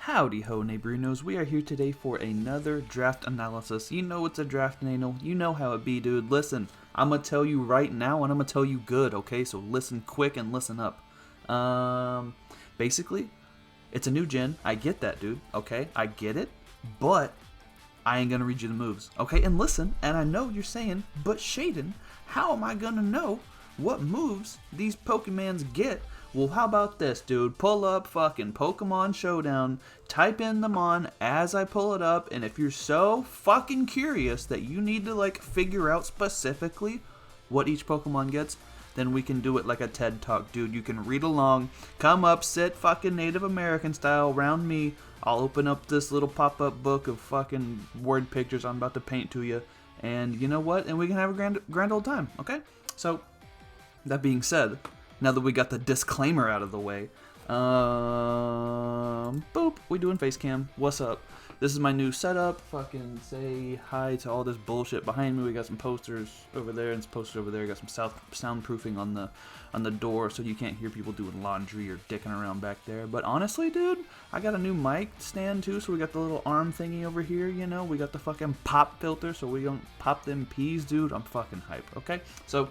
Howdy ho, neighborinos. We are here today for another draft analysis. You know it's a draft anal. You know how it be, dude. Listen, I'm gonna tell you right now, and I'm gonna tell you good, okay? So listen quick and listen up. Basically, it's a new gen. I get that, dude, okay? I get it, but I ain't gonna read you the moves, okay? And listen, and I know you're saying, but Shaden, how am I gonna know what moves these Pokemons get? Well, how about this, dude? Pull up fucking Pokemon Showdown, type in them on as I pull it up, and if you're so fucking curious that you need to, like, figure out specifically what each Pokemon gets, then we can do it like a TED Talk, dude. You can read along, come up, sit fucking Native American style around me. I'll open up this little pop-up book of fucking word pictures I'm about to paint to you, and you know what? And we can have a grand old time, okay? So, that being said, now that we got the disclaimer out of the way, boop, we doing face cam. What's up? This is my new setup. Fucking say hi to all this bullshit behind me. We got some posters over there and some posters over there. Got some soundproofing on the door so you can't hear people doing laundry or dicking around back there. But honestly, dude, I got a new mic stand too. So we got the little arm thingy over here. You know, we got the fucking pop filter so we don't pop them peas, dude. I'm fucking hype. Okay, so.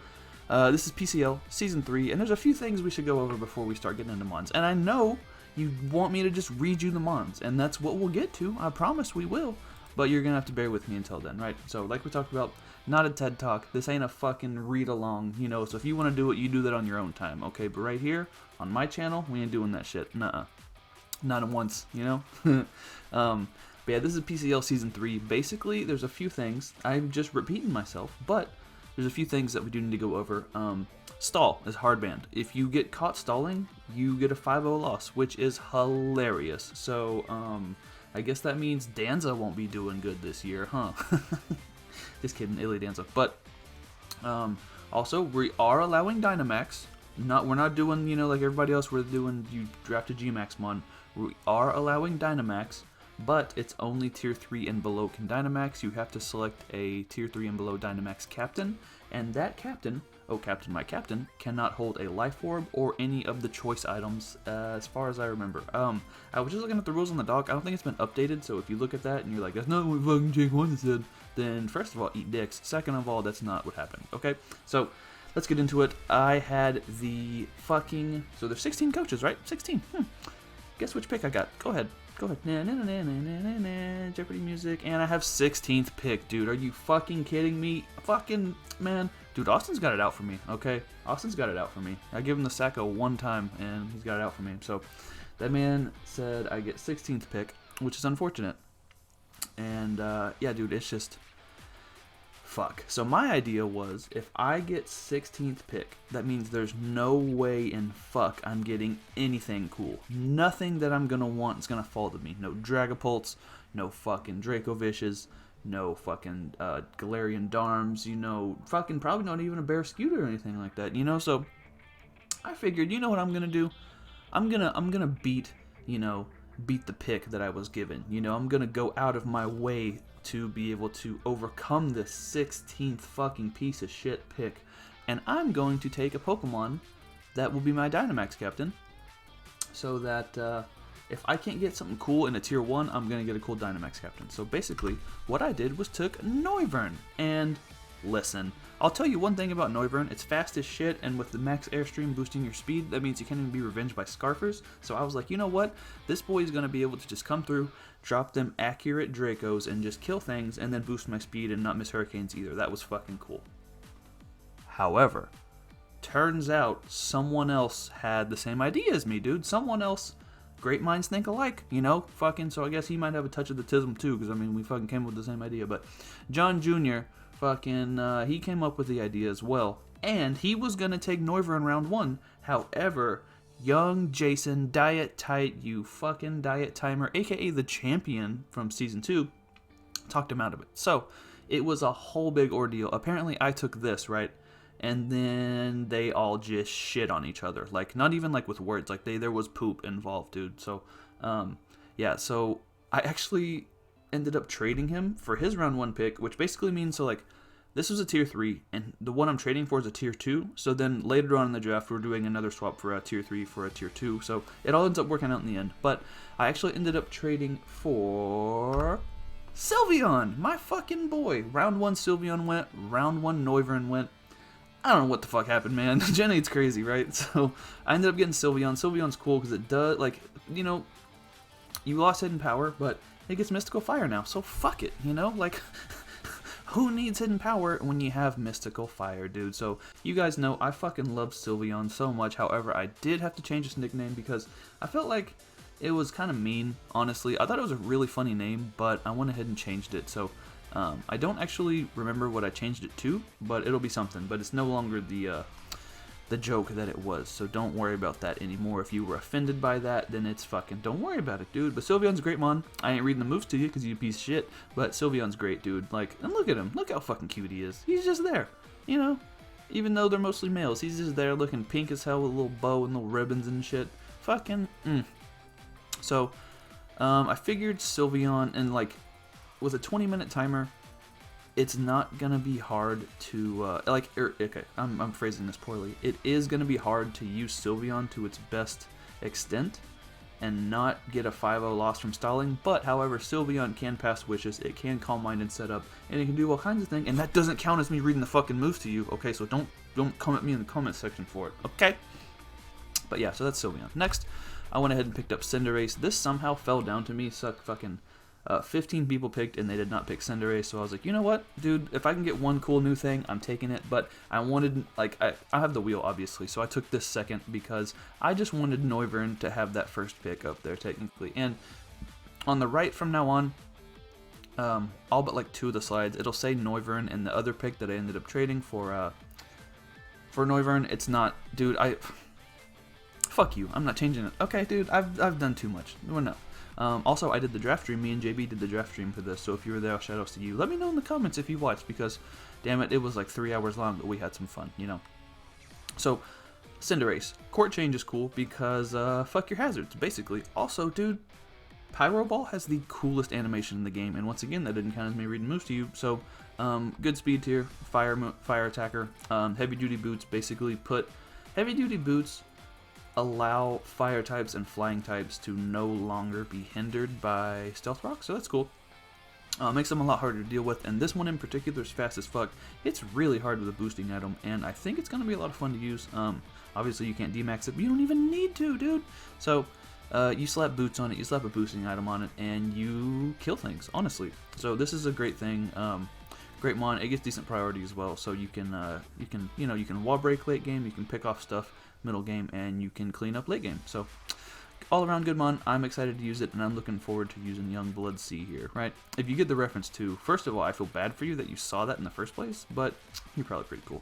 This is PCL Season 3, and there's a few things we should go over before we start getting into Mons. And I know you want me to just read you the Mons, and that's what we'll get to. I promise we will. But you're going to have to bear with me until then, right? So, like we talked about, not a TED Talk. This ain't a fucking read-along, you know. So if you want to do it, you do that on your own time, okay? But right here, on my channel, we ain't doing that shit. Nuh-uh. Not once, you know? But yeah, this is PCL Season 3. Basically, there's a few things. I'm just repeating myself, but there's a few things that we do need to go over. Stall is hard banned. If you get caught stalling, you get a 5-0 loss, which is hilarious. So, I guess that means Danza won't be doing good this year, huh? Just kidding, Illy Danza. But, also, we are allowing Dynamax. We're not doing, you know, like everybody else, we're doing, you draft a Gmax mon. We are allowing Dynamax, but it's only Tier 3 and below can Dynamax. You have to select a Tier 3 and below Dynamax captain, and that captain, oh captain my captain, cannot hold a Life Orb or any of the choice items as far as I remember. I was just looking at the rules on the dock. I don't think it's been updated, so if you look at that and you're like, that's not what fucking Shayquaza said, then first of all, eat dicks. Second of all, that's not what happened, okay? So, let's get into it. I had the fucking, so there's 16 coaches, right? 16, Guess which pick I got? Go ahead. Go ahead. Na, na, na, na, na, na, Jeopardy music. And I have 16th pick, dude. Are you fucking kidding me? Fucking, man. Dude, Austin's got it out for me, okay? Austin's got it out for me. I give him the Sacco one time, and he's got it out for me. So, that man said I get 16th pick, which is unfortunate. And, yeah, dude, it's just fuck. So my idea was, if I get 16th pick, that means there's no way in fuck I'm getting anything cool. Nothing that I'm gonna want is gonna fall to me. No Dragapults, no fucking Dracovishes, no fucking Galarian Darms, you know, fucking probably not even a Bear Scooter or anything like that, you know. So I figured, you know what I'm gonna do? I'm gonna beat the pick that I was given. You know, I'm gonna go out of my way to be able to overcome this 16th fucking piece of shit pick, and I'm going to take a Pokemon that will be my Dynamax captain, so that if I can't get something cool in a Tier 1, I'm going to get a cool Dynamax captain. So basically, what I did was took Noivern, and listen, I'll tell you one thing about Noivern, it's fast as shit, and with the max airstream boosting your speed, that means you can't even be revenged by Scarfers. So I was like, you know what, this boy is going to be able to just come through, drop them accurate Dracos, and just kill things, and then boost my speed and not miss Hurricanes either. That was fucking cool. However, turns out someone else had the same idea as me, dude. Someone else, great minds think alike, you know, fucking, so I guess he might have a touch of the tism too, because I mean, we fucking came up with the same idea. But John Jr., fucking, he came up with the idea as well, and he was gonna take Noivern round 1. However, young Jason, Diet Tight, you fucking Diet Timer, aka the champion from Season 2, talked him out of it. So, it was a whole big ordeal. Apparently, I took this, right? And then they all just shit on each other. Like, not even like with words. Like, there was poop involved, dude. So, yeah, so I actually ended up trading him for his round 1 pick, which basically means, so like, this was a tier 3, and the one I'm trading for is a tier 2. So then later on in the draft, we're doing another swap for a tier 3 for a tier 2. So it all ends up working out in the end. But I actually ended up trading for Sylveon, my fucking boy. Round 1 Sylveon went, round 1 Noivern went. I don't know what the fuck happened, man. Gen 8's crazy, right? So I ended up getting Sylveon. Sylveon's cool because it does, like, you know, you lost Hidden Power, but it gets Mystical Fire now. So fuck it, you know? Like, who needs Hidden Power when you have Mystical Fire, dude? So you guys know I fucking love Sylveon so much. However, I did have to change his nickname because I felt like it was kind of mean, honestly. I thought it was a really funny name, but I went ahead and changed it. So I don't actually remember what I changed it to, but it'll be something. But it's no longer the joke that it was, so don't worry about that anymore. If you were offended by that, then it's fucking, don't worry about it, dude. But Sylveon's a great mon. I ain't reading the moves to you because you piece of shit, but Sylveon's great, dude. Like, and look at him. Look how fucking cute he is. He's just there, you know? Even though they're mostly males, he's just there looking pink as hell with a little bow and little ribbons and shit. Fucking, So, I figured Sylveon, and like, with a 20-minute timer, it's not gonna be hard to okay, I'm phrasing this poorly. It is gonna be hard to use Sylveon to its best extent and not get a 5-0 loss from stalling. But however, Sylveon can pass wishes, it can Calm Mind and set up, and it can do all kinds of things. And that doesn't count as me reading the fucking moves to you. Okay, so don't come at me in the comment section for it. Okay. But yeah, so that's Sylveon. Next, I went ahead and picked up Cinder Ace. This somehow fell down to me. 15 people picked and they did not pick Cinder Ace, so I was like, you know what, dude, if I can get one cool new thing, I'm taking it. But I wanted, like, I have the wheel, obviously, so I took this second because I just wanted Noivern to have that first pick up there, technically. And on the right from now on, all but like 2 of the slides, it'll say Noivern, and the other pick that I ended up trading for Noivern, it's not, dude, fuck you, I'm not changing it. Okay, dude, I've done too much. Well, no. Also, I did the draft stream. Me and JB did the draft stream for this, so if you were there, shout outs to you. Let me know in the comments if you watched, because, damn it, it was like 3 hours long, but we had some fun, you know. So, Cinder Ace. Court change is cool because, fuck your hazards, basically. Also, dude, Pyro Ball has the coolest animation in the game, and once again, that didn't count as me reading moves to you, so, good speed tier, fire attacker, heavy duty boots, basically put, heavy duty boots allow fire types and flying types to no longer be hindered by Stealth Rock, so that's cool. Makes them a lot harder to deal with, and this one in particular is fast as fuck. It's really hard with a boosting item, and I think it's going to be a lot of fun to use. Obviously you can't demax it, but you don't even need to, dude. So you slap boots on it, you slap a boosting item on it, and you kill things, honestly. So this is a great thing. Great mon. It gets decent priority as well, so you can wall break late game, you can pick off stuff middle game, and you can clean up late game. So all around good mon. I'm excited to use it, and I'm looking forward to using Young Blood C here, right? If you get the reference to, first of all, I feel bad for you that you saw that in the first place, but you're probably pretty cool.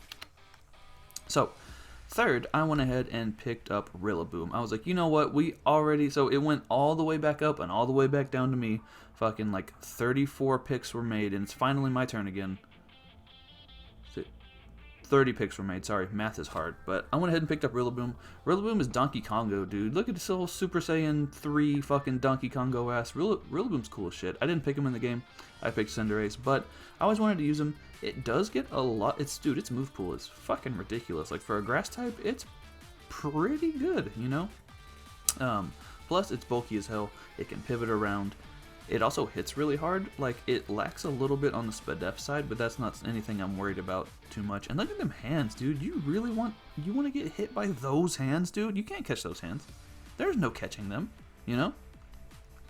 So third, I went ahead and picked up Rillaboom. I was like, you know what, so it went all the way back up and all the way back down to me. Fucking like 34 picks were made, and it's finally my turn again. 30 picks were made. Sorry, math is hard. But I went ahead and picked up Rillaboom. Rillaboom is Donkey Kongo, dude. Look at this little Super Saiyan 3 fucking Donkey Kongo ass. Rillaboom's cool as shit. I didn't pick him in the game. I picked Cinder Ace, but I always wanted to use him. It does get a lot. Dude, its move pool is fucking ridiculous. Like, for a grass type, it's pretty good, you know? Plus, it's bulky as hell. It can pivot around. It also hits really hard. Like, it lacks a little bit on the Spadef side, but that's not anything I'm worried about too much. And look at them hands, dude. You want to get hit by those hands, dude? You can't catch those hands. There's no catching them, you know?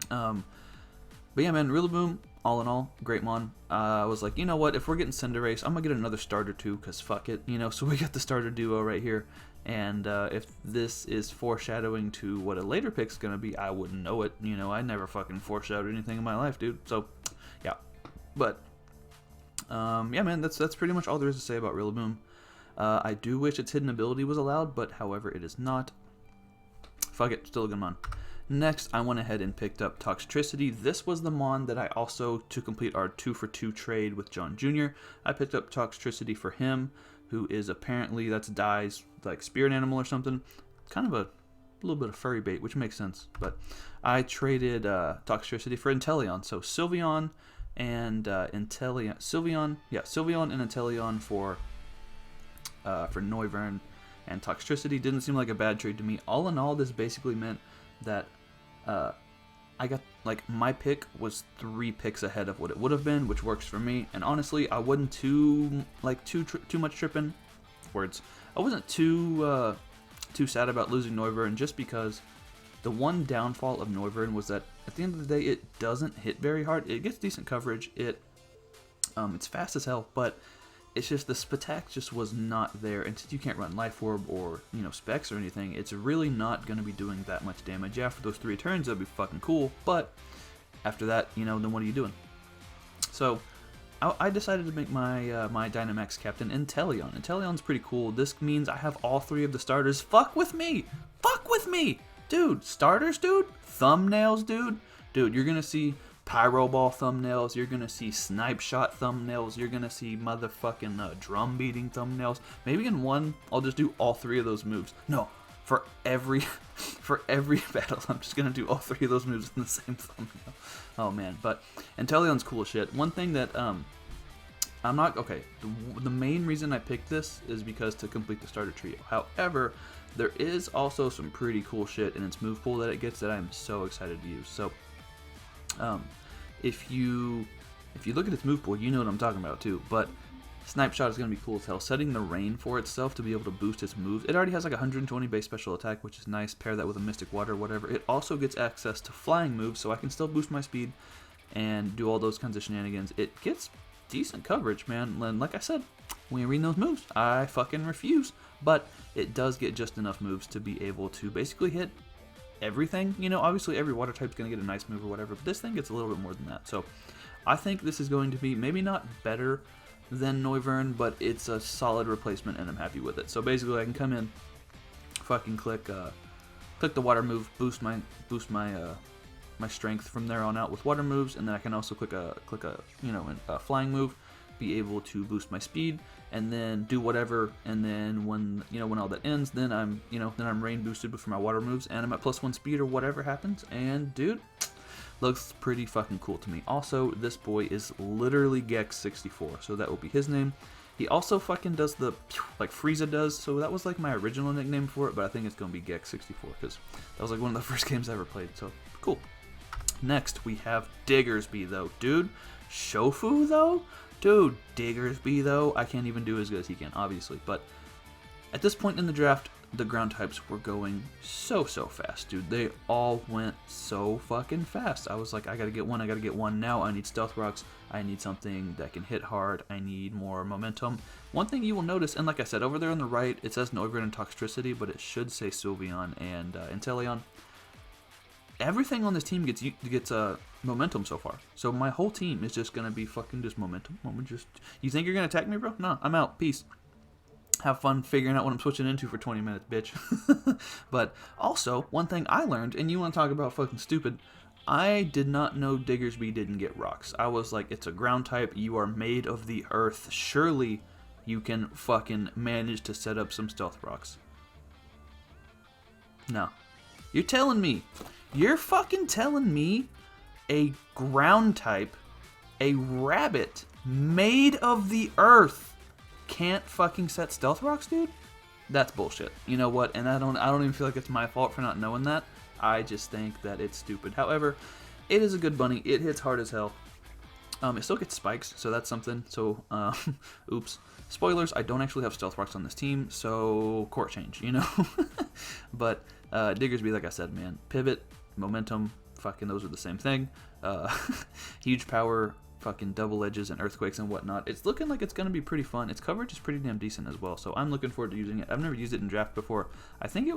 But yeah, man, Rillaboom, all in all, great mon. I was like, you know what? If we're getting Cinder Ace, I'm going to get another starter too, because fuck it, you know? So we got the starter duo right here. And if this is foreshadowing to what a later pick's gonna be, I wouldn't know it. You know, I never fucking foreshadowed anything in my life, dude. So, yeah. But, yeah, man, that's pretty much all there is to say about Rillaboom. I do wish its hidden ability was allowed, but however, it is not. Fuck it, still a good mon. Next, I went ahead and picked up Tricity. This was the mon that I also, to complete our 2-for-2 trade with John Jr., I picked up Tricity for him, who is apparently, that's Dai's, like, spirit animal or something. Kind of a little bit of furry bait, which makes sense. But I traded Toxtricity for Inteleon. So Sylveon and Sylveon and Inteleon for Noivern and Toxtricity. Didn't seem like a bad trade to me. All in all, this basically meant that I got, like, my pick was 3 picks ahead of what it would have been, which works for me. And honestly, I wasn't too much tripping. Words. I wasn't too sad about losing Noivern, just because the one downfall of Noivern was that at the end of the day, it doesn't hit very hard. It gets decent coverage. It's fast as hell, but it's just the Spatak just was not there. And since you can't run Life Orb or, you know, Specs or anything, it's really not going to be doing that much damage. Yeah, for those 3 turns, that'd be fucking cool. But after that, you know, then what are you doing? So I decided to make my my Dynamax captain Inteleon. Inteleon's pretty cool. This means I have all 3 of the starters. Fuck with me! Fuck with me! Dude, starters, dude? Thumbnails, dude? Dude, you're gonna see Pyro Ball thumbnails, you're gonna see Snipe Shot thumbnails, you're gonna see motherfucking drum beating thumbnails. Maybe in one, I'll just do all 3 of those moves. No, for every battle, I'm just gonna do all 3 of those moves in the same thumbnail. Oh man, but Inteleon's cool as shit. One thing that I'm not okay. The main reason I picked this is because to complete the starter trio. However, there is also some pretty cool shit in its move pool that it gets that I'm so excited to use. So, if you look at its move pool, you know what I'm talking about too. But Snipe Shot is going to be cool as hell. Setting the rain for itself to be able to boost its moves. It already has like 120 base special attack, which is nice. Pair that with a Mystic Water or whatever. It also gets access to flying moves, so I can still boost my speed and do all those kinds of shenanigans. It gets decent coverage, man. And like I said, when you read those moves, I fucking refuse. But it does get just enough moves to be able to basically hit everything. You know, obviously every water type's going to get a nice move or whatever, but this thing gets a little bit more than that. So I think this is going to be maybe not better than Noivern, but it's a solid replacement and I'm happy with it. So basically I can come in, fucking click the water move, boost my my strength from there on out with water moves, and then I can also click a flying move, be able to boost my speed, and then do whatever, and then when all that ends, then I'm rain boosted for my water moves, and I'm at +1 speed or whatever happens, and dude, looks pretty fucking cool to me. Also, this boy is literally Gex64, so that will be his name. He also fucking does the, like Frieza does, so that was like my original nickname for it, but I think it's gonna be Gex64, because that was like one of the first games I ever played, so cool. Next, we have Diggersby, though. Dude, Shofu, though? Dude, Diggersby, though? I can't even do as good as he can, obviously. But at this point in the draft, the ground types were going so fast, dude. They all went so fucking fast. I was like, I gotta get one now. I need Stealth Rocks. I need something that can hit hard. I need more momentum. One thing you will notice, and like I said, over there on the right, it says Noivern and Toxtricity, but it should say Sylveon and Inteleon. Everything on this team gets momentum so far. So my whole team is just gonna be fucking just momentum. You think you're gonna attack me, bro? No, I'm out. Peace. Have fun figuring out what I'm switching into for 20 minutes, bitch. But also, one thing I learned, and you want to talk about fucking stupid, I did not know Diggersby didn't get rocks. I was like, it's a ground type. You are made of the earth. Surely you can fucking manage to set up some stealth rocks. No. You're fucking telling me a ground type, a rabbit made of the earth, can't fucking set stealth rocks, dude? That's bullshit. You know what? And I don't even feel like it's my fault for not knowing that. I just think that it's stupid. However, it is a good bunny. It hits hard as hell. It still gets spikes, so that's something. So, oops. Spoilers, I don't actually have stealth rocks on this team, so court change, you know? But Diggersby, like I said, man, pivot, momentum, fucking those are the same thing. Huge power, fucking double edges and earthquakes and whatnot. It's looking like it's going to be pretty fun. Its coverage is pretty damn decent as well, so I'm looking forward to using it. I've never used it in draft before. I think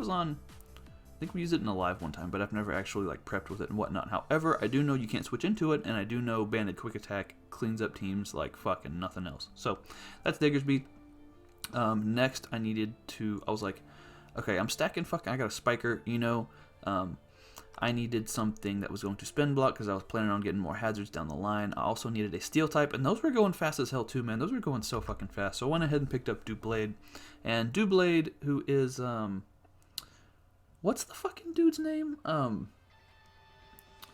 we used it in a live one time, but I've never actually like prepped with it and whatnot. However, I do know you can't switch into it, and I do know Banded Quick Attack cleans up teams like fucking nothing else. So that's Diggersby. Next, I was like, okay, I'm stacking I got a Spiker, you know. I needed something that was going to spin block because I was planning on getting more hazards down the line. I also needed a steel type, and those were going fast as hell too, man. Those were going so fucking fast. So I went ahead and picked up Doublade. And Doublade, who is, what's the fucking dude's name?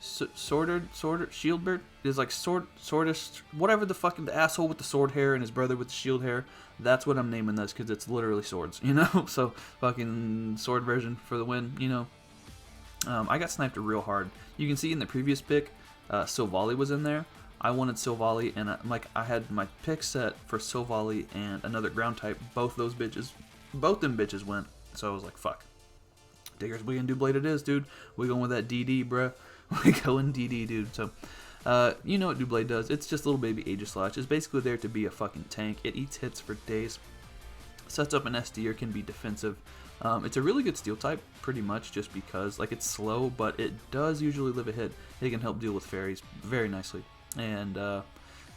Shieldbert is like swordist, whatever the fucking the asshole with the sword hair and his brother with the shield hair. That's what I'm naming this because it's literally swords, you know. So fucking sword version for the win, you know. I got sniped real hard. You can see in the previous pick, Silvally was in there. I wanted Silvally, and I had my pick set for Silvally and another ground type. Both them bitches went. So I was like, fuck. Diggers, we gonna do Blade it is, dude. We going with that DD, bruh. We going DD, dude. So, you know what Doublade does. It's just little baby Aegislash. It's basically there to be a fucking tank. It eats hits for days. Sets up an SD or can be defensive. It's a really good steel type, pretty much, just because, like, it's slow, but it does usually live a hit. It can help deal with fairies very nicely. And,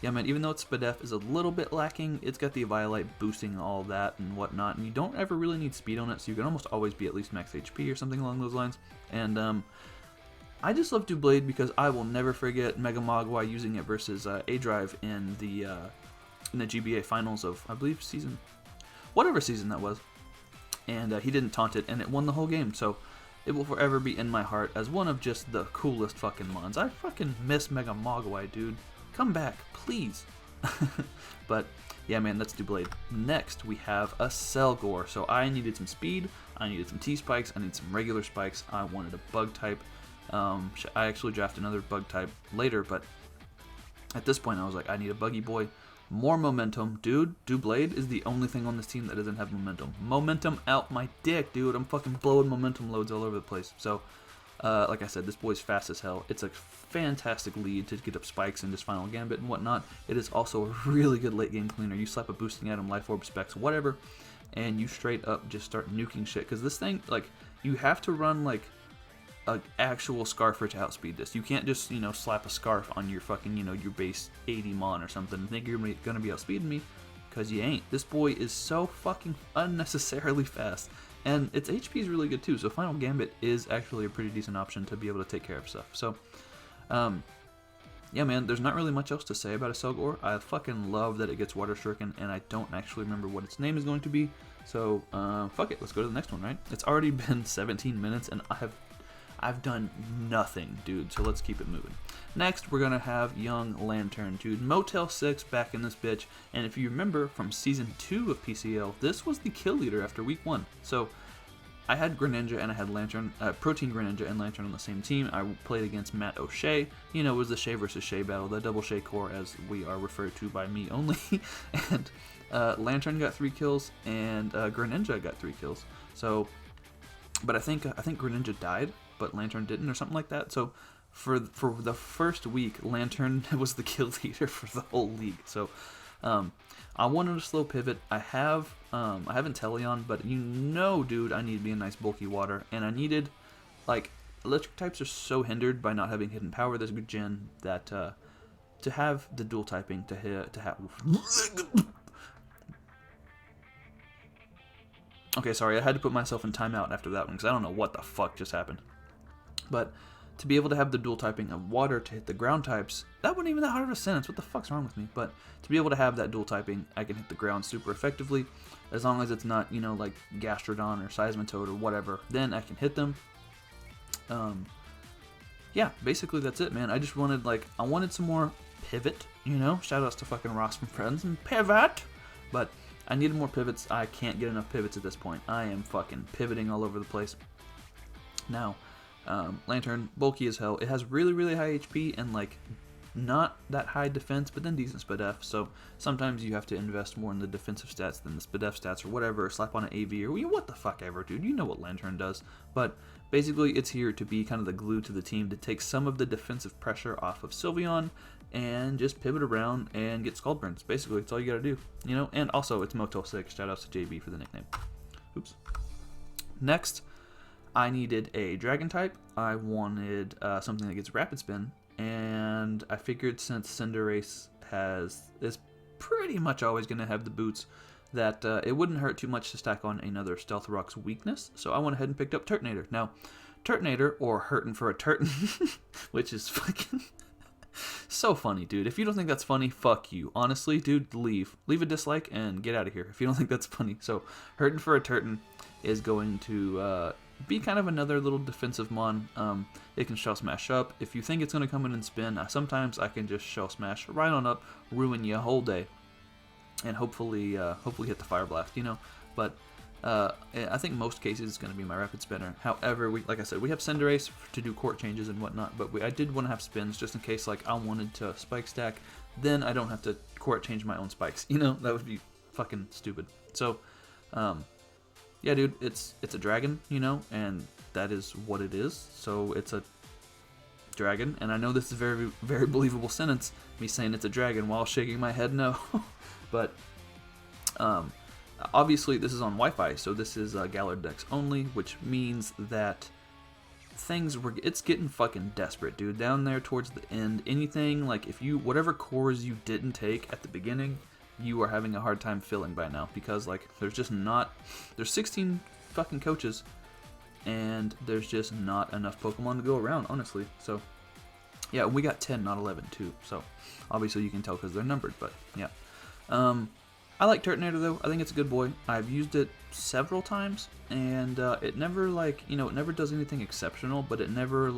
yeah, man, even though its SPDF is a little bit lacking, it's got the Violite boosting all that and whatnot, and you don't ever really need speed on it, so you can almost always be at least max HP or something along those lines. And, I just love Doublade because I will never forget Mega Mogwai using it versus A-Drive in the GBA finals of, I believe, whatever season that was. And he didn't taunt it, and it won the whole game, so it will forever be in my heart as one of just the coolest fucking mons. I fucking miss Mega Mogwai, dude. Come back, please. But, yeah, man, that's Doublade. Next, we have a Selgor. So I needed some speed, I needed some T-Spikes, I need some regular spikes, I wanted a bug type. I actually drafted another bug type later, but at this point I was like, I need a buggy boy. More momentum. Dude, Doublade is the only thing on this team that doesn't have momentum. Momentum out my dick, dude. I'm fucking blowing momentum loads all over the place. So, like I said, this boy's fast as hell. It's a fantastic lead to get up spikes in this final gambit and whatnot. It is also a really good late game cleaner. You slap a boosting at him, life orb specs, whatever, and you straight up just start nuking shit. Because this thing, like, you have to run, like, an actual Scarfer to outspeed this. You can't just, you know, slap a Scarf on your fucking, you know, your base 80 Mon or something and think you're gonna be outspeeding me, because you ain't. This boy is so fucking unnecessarily fast, and its HP is really good too, so Final Gambit is actually a pretty decent option to be able to take care of stuff. So, yeah, man, there's not really much else to say about a Selgor. I fucking love that it gets Water Shuriken, and I don't actually remember what its name is going to be, so, fuck it, let's go to the next one, right? It's already been 17 minutes, and I've done nothing, dude, so let's keep it moving. Next, we're going to have Young Lantern, dude. Motel 6 back in this bitch, and if you remember from Season 2 of PCL, this was the kill leader after Week 1. So, I had Greninja and I had Lantern, Protein Greninja and Lantern on the same team. I played against Matt O'Shea. You know, it was the Shay versus Shay battle, the double Shay core as we are referred to by me only. And Lantern got 3 kills, and Greninja got 3 kills. So, but I think Greninja died, but Lantern didn't or something like that. So for the first week, Lantern was the kill leader for the whole league. So I wanted a slow pivot. I have Inteleon, but you know, dude, I need to be a nice bulky water, and I needed, like, electric types are so hindered by not having hidden power this gen that to have the dual typing to have. Okay, sorry, I had to put myself in timeout after that one because I don't know what the fuck just happened. But to be able to have the dual typing of water to hit the ground types, that wasn't even that hard of a sentence. What the fuck's wrong with me? But to be able to have that dual typing, I can hit the ground super effectively. As long as it's not, you know, like Gastrodon or Seismitoad or whatever, then I can hit them. Yeah, basically that's it, man. I just wanted, like, I wanted some more pivot, you know? Shoutouts to fucking Ross from Friends and pivot! But I needed more pivots. I can't get enough pivots at this point. I am fucking pivoting all over the place. Now, Lantern, bulky as hell. It has really, really high HP and, like, not that high defense, but then decent SPDF. So sometimes you have to invest more in the defensive stats than the SPDF stats or whatever, or slap on an AV or what the fuck ever, dude. You know what Lantern does. But basically, it's here to be kind of the glue to the team to take some of the defensive pressure off of Sylveon and just pivot around and get Scald Burns. Basically, it's all you gotta do, you know? And also, it's Motel 6. Shoutouts to JB for the nickname. Oops. Next, I needed a Dragon type. I wanted something that gets Rapid Spin, and I figured since Cinder Ace is pretty much always going to have the boots, that it wouldn't hurt too much to stack on another Stealth Rock's weakness, so I went ahead and picked up Turtonator. Now, Turtonator, or Hurtin' for a Turton, which is fucking so funny, dude. If you don't think that's funny, fuck you. Honestly, dude, leave. Leave a dislike and get out of here if you don't think that's funny. So, Hurtin' for a Turton is going to be kind of another little defensive mon. It can shell smash up. If you think it's going to come in and spin, sometimes I can just shell smash right on up, ruin your whole day, and hopefully hit the fire blast, you know. But I think most cases it's going to be my rapid spinner. However, like I said, we have Cinder Ace to do court changes and whatnot, but I did want to have spins just in case like I wanted to spike stack, then I don't have to court change my own spikes, you know. That would be fucking stupid. So yeah, dude, it's a dragon, you know, and that is what it is. So it's a dragon, and I know this is a very, very believable sentence, me saying it's a dragon while shaking my head no. But obviously this is on Wi-Fi, so this is Gallard decks only, which means that it's getting fucking desperate, dude. Down there towards the end, anything like whatever cores you didn't take at the beginning, you are having a hard time filling by now, because like there's 16 fucking coaches, and there's just not enough Pokemon to go around, honestly. So yeah, we got 10, not 11 too, so obviously you can tell because they're numbered. But yeah, I like Turtonator though. I think it's a good boy. I've used it several times, and it never like, you know, it never does anything exceptional, but it's never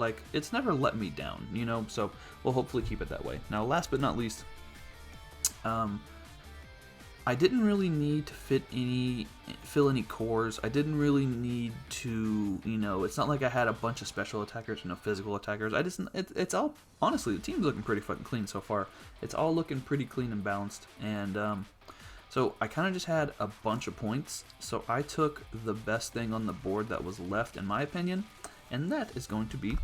let me down, you know. So we'll hopefully keep it that way. Now, last but not least, I didn't really need to fill any cores. I didn't really need to, you know, it's not like I had a bunch of special attackers and no physical attackers. It's all, honestly, the team's looking pretty fucking clean so far. It's all looking pretty clean and balanced, and so I kind of just had a bunch of points. So I took the best thing on the board that was left, in my opinion, and that is going to be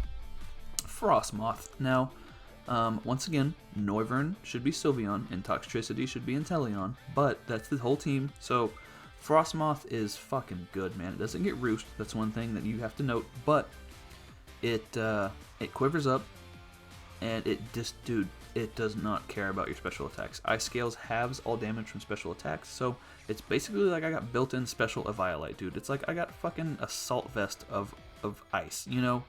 Frostmoth. Now, once again, Noivern should be Sylveon, and Toxtricity should be Inteleon, but that's the whole team. So Frostmoth is fucking good, man. It doesn't get roost, that's one thing that you have to note, but it quivers up, and it does not care about your special attacks. Ice Scales halves all damage from special attacks, so it's basically like I got built-in special Eviolite, dude. It's like I got fucking Assault Vest of ice, you know?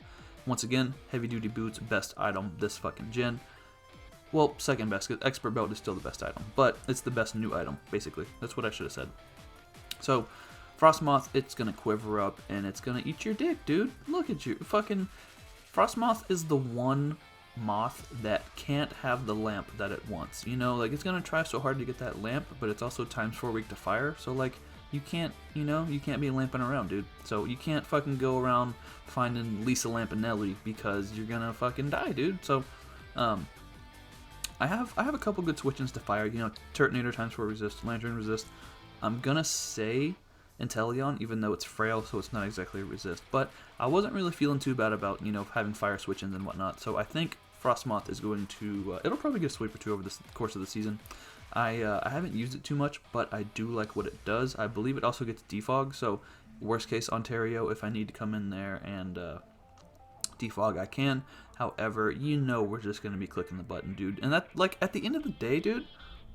Once again, heavy duty boots, best item this fucking gen. Well, second best, because Expert Belt is still the best item, but it's the best new item, basically. That's what I should have said. So, Frostmoth, it's gonna quiver up, and it's gonna eat your dick, dude. Look at you. Fucking Frostmoth is the one moth that can't have the lamp that it wants. You know, like, it's gonna try so hard to get that lamp, but it's also times 4 weak to fire, so like, you can't be lamping around, dude. So you can't fucking go around finding Lisa Lampanelli, because you're gonna fucking die, dude. So I have a couple good switch-ins to fire. You know, Turtonator times 4 resist, Lantern resist. I'm gonna say Inteleon, even though it's frail, so it's not exactly a resist. But I wasn't really feeling too bad about, you know, having fire switch-ins and whatnot. So I think Frostmoth is going to it'll probably get a sweep or two over the course of the season. I haven't used it too much, but I do like what it does. I believe it also gets defog, so worst case Ontario, if I need to come in there and defog, I can. However, you know, we're just going to be clicking the button, dude. And that, like, at the end of the day, dude,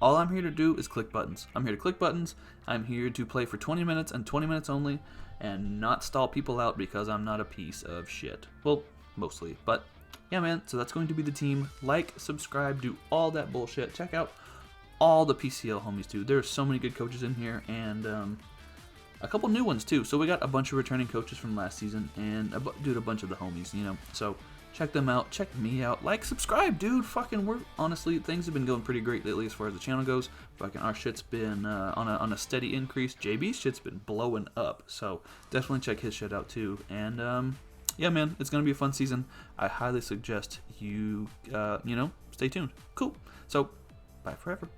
all I'm here to do is click buttons. I'm here to click buttons. I'm here to play for 20 minutes and 20 minutes only, and not stall people out because I'm not a piece of shit. Well, mostly. But yeah, man, so that's going to be the team. Like, subscribe, do all that bullshit. Check out all the PCL homies, too. There's so many good coaches in here, and a couple new ones too. So we got a bunch of returning coaches from last season, and a bunch of the homies, you know. So check them out, check me out, like, subscribe, dude. Fucking, honestly, things have been going pretty great lately as far as the channel goes. Fucking, our shit's been on a steady increase. JB's shit's been blowing up, so definitely check his shit out too. And yeah, man, it's gonna be a fun season. I highly suggest you, you know, stay tuned. Cool. So, bye forever.